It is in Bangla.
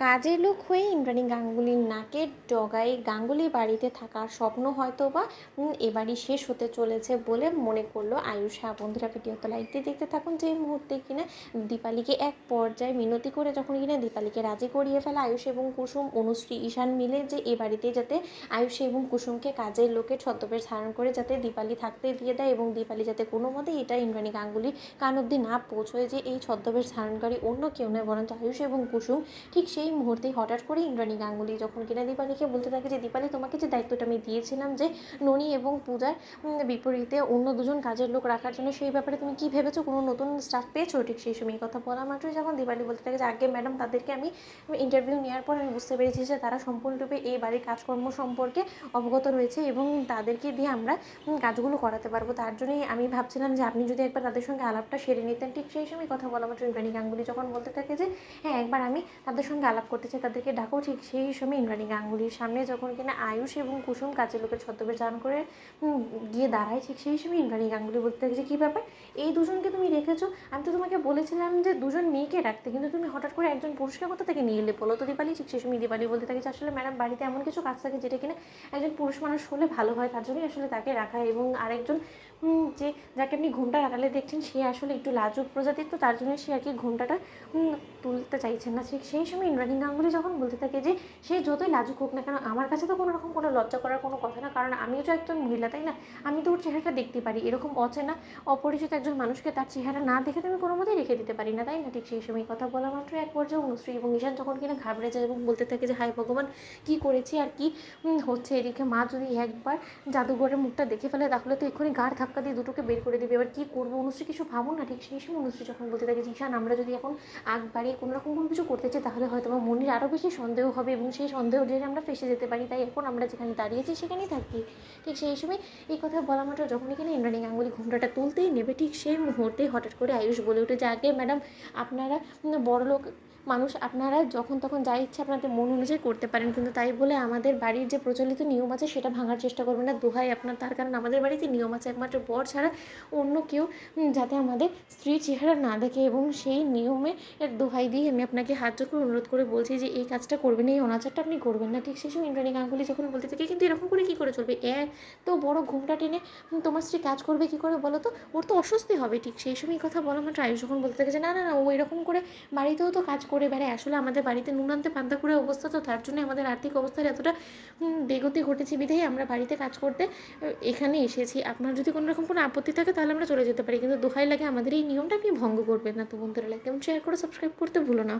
কাজের লোক হয়ে ইন্দ্রাণী গাঙ্গুলির নাকের ডগায় গাঙ্গুলি বাড়িতে থাকার স্বপ্ন হয়তো বা এবারই শেষ হতে চলেছে বলে মনে করলো আয়ুষ। হ্যাঁ বন্ধুরা, ভিডিওতে লাইক দিয়ে দেখতে থাকুন। যে মুহূর্তে কিনা দীপালিকে এক পর্যায়ে মিনতি করে যখন কিনা দীপালিকে রাজি করিয়ে ফেলে আয়ুষ এবং কুসুম, অনুশ্রী, ঈশান মিলে যে এ বাড়িতে যাতে আয়ুষ এবং কুসুমকে কাজের লোকের ছদ্মবেশ ধারণ করে যাতে দীপালি থাকতে দিয়ে দেয় এবং দীপালি যাতে কোনো মতেই এটা ইন্দ্রাণী গাঙ্গুলির কান অবধি না পৌঁছয় যে এই ছদ্মবেশ ধারণকারী অন্য কেউ নয় বরঞ্চ আয়ুষ এবং কুসুম। ঠিক সেই মুহূর্তেই হঠাৎ করে ইন্দ্রাণী গাঙ্গুলি যখন কিনা দীপালিকে বলতে থাকে যে দীপালি, তোমাকে যে দায়িত্বটা আমি দিয়েছিলাম যে ননি এবং পূজার বিপরীতে অন্য দুজন কাজের লোক রাখার জন্য, সেই ব্যাপারে তুমি কি ভেবেছো? কোনো নতুন স্টাফ পেয়েছো? ঠিক সেই সময় কথা বলা মাত্রই যখন দীপালি বলতে থাকে যে আগে ম্যাডাম, তাদেরকে আমি ইন্টারভিউ নেওয়ার পর আমি বুঝতে পেরেছি যে তারা সম্পূর্ণরূপে এই বাড়ির কাজকর্ম সম্পর্কে অবগত রয়েছে এবং তাদেরকে দিয়ে আমরা কাজগুলো করাতে পারবো। তার জন্যই আমি ভাবছিলাম যে আপনি যদি একবার তাদের সঙ্গে আলাপটা সেরে নিতেন। ঠিক সেই সময় কথা বলা মাত্র ইন্দ্রাণী গাঙ্গুলি যখন বলতে থাকে যে হ্যাঁ, একবার আমি তাদের সঙ্গে আলাপ করতে চাই, তাদেরকে ডাকো। ঠিক সেই সময় ইন্দ্রাণী গাঙ্গুলির সামনে যখন কিনা আয়ুষ এবং কুসুম কাজের লোকের ছদ্মবেশ ধারণ করে গিয়ে দাঁড়ায়, ঠিক সেই সময় ইন্দ্রাণী গাঙ্গুলি বলতে থাকে যে কী ব্যাপার, এই দুজনকে তুমি রেখেছো? আমি তো তোমাকে বলেছিলাম যে দুজন মেয়েকে রাখতে, কিন্তু তুমি হঠাৎ করে একজন পুরুষকে কোথা থেকে নিয়ে এলে বলো তো দীপালি? ঠিক সেই সময় দীপালি বলতে থাকে যে আসলে ম্যাডাম, বাড়িতে এমন কিছু কাজ থাকে যেটা কিনা একজন পুরুষ মানুষ হলে ভালো হয়, তার জন্যই আসলে তাকে রাখা। এবং আরেকজন যে যাকে আপনি ঘোমটার আড়ালে দেখছেন, সে আসলে একটু লাজুক প্রজাতির, তো তার জন্য সে আর কি ঘোমটাটা তুলতে চাইছেন না। ঠিক সেই সময় ইন্দ্রাণী গাঙ্গুলি যখন বলতে থাকে যে সে যতই লাজুক হোক না কেন, আমার কাছে তো কোনো রকম কোনো লজ্জা করার কোনো কথা না, কারণ আমিও তো একজন মহিলা, তাই না? আমি তো ওর চেহারাটা দেখতে পারি। এরকম অচেনা অপরিচিত একজন মানুষকে তার চেহারা না দেখে তো আমি কোনো মতেই রেখে দিতে পারি না, তাই না? ঠিক সেই সময় কথা বলা মাত্র এক পর্যায়ে অনুশ্রী এবং ঈশান যখন কিনা ঘাবড়ে যায় এবং বলতে থাকে যে হায় ভগবান, কী করেছি আর কি হচ্ছে এদিকে। মা যদি একবার জাদুঘরের মুখটা দেখে ফেলে তাহলে তো এক্ষুনি গাড় ধাক্কা দিয়ে দুটোকে বের করে দেবে, এবার কী করবো? অনুশ্রী কিছু ভাবুন না। ঠিক সেই সময় অনুশ্রী যখন বলতে থাকে যে ঈশান, আমরা যদি এখন আগ বাড়িয়ে কোনো রকম কোনো কিছু করতে চাই তাহলে হয়তো আমার মনির আরও বেশি সন্দেহ হবে এবং সেই সন্দেহ জেনে আমরা ফেসে যেতে পারি, তাই এখন আমরা যেখানে দাঁড়িয়েছি সেখানেই থাকি। ঠিক সেই সময় এই কথা বলা মাত্র যখন এখানে ইন্দ্রাণী গাঙ্গুলি ঘোমটাটা তুলতেই নেবে, ঠিক সেই মুহূর্তে হঠাৎ করে আয়ুষ বলে ওঠে যে আগে ম্যাডাম, আপনারা বড়লোক মানুষ, আপনারা যখন তখন যা ইচ্ছা আপনাদের মন অনুযায়ী করতে পারেন, কিন্তু তাই বলে আমাদের বাড়ির যে প্রচলিত নিয়ম আছে সেটা ভাঙার চেষ্টা করবেন না, দোহাই আপনার। তার কারণ আমাদের বাড়িতে নিয়ম আছে একমাত্র বর ছাড়া অন্য কেউ যাতে আমাদের স্ত্রীর চেহারা না দেখে, এবং সেই নিয়মে এর দোহাই দিয়ে আমি আপনাকে হাত জোর করে অনুরোধ করে বলছি যে এই কাজটা করবেন, এই অনাচারটা আপনি করবেন না। ঠিক সেই সময় ইন্দ্রাণী গাঙ্গুলি যখন বলতে থাকে কিন্তু এরকম করে কী করে চলবে, এত বড় ঘুমটা টেনে তোমার স্ত্রী কাজ করবে কী করে বলো তো? ওর তো অস্বস্তি হবে। ঠিক সেই সময় কথা বলা মাত্র আয়ুষ যখন বলতে থাকে যে না না না, ও এরকম করে বাড়িতেও তো কাজ করে বেড়ায়। আসলে আমাদের বাড়িতে নুন আনতে পান্তা করে অবস্থা, তো তার জন্য আমাদের আর্থিক অবস্থার এতটা বেগতি ঘটেছে বিধায় আমরা বাড়িতে কাজ করতে এখানে এসেছি। আপনার যদি কোনো রকম কোনো আপত্তি থাকে তাহলে আমরা চলে যেতে পারি, কিন্তু দোহাই লাগে আমাদের এই নিয়মটা আপনি ভঙ্গ করবেন না। তো বন্ধুরা, লাইক এবং শেয়ার করে সাবস্ক্রাইব করতে ভুলো না।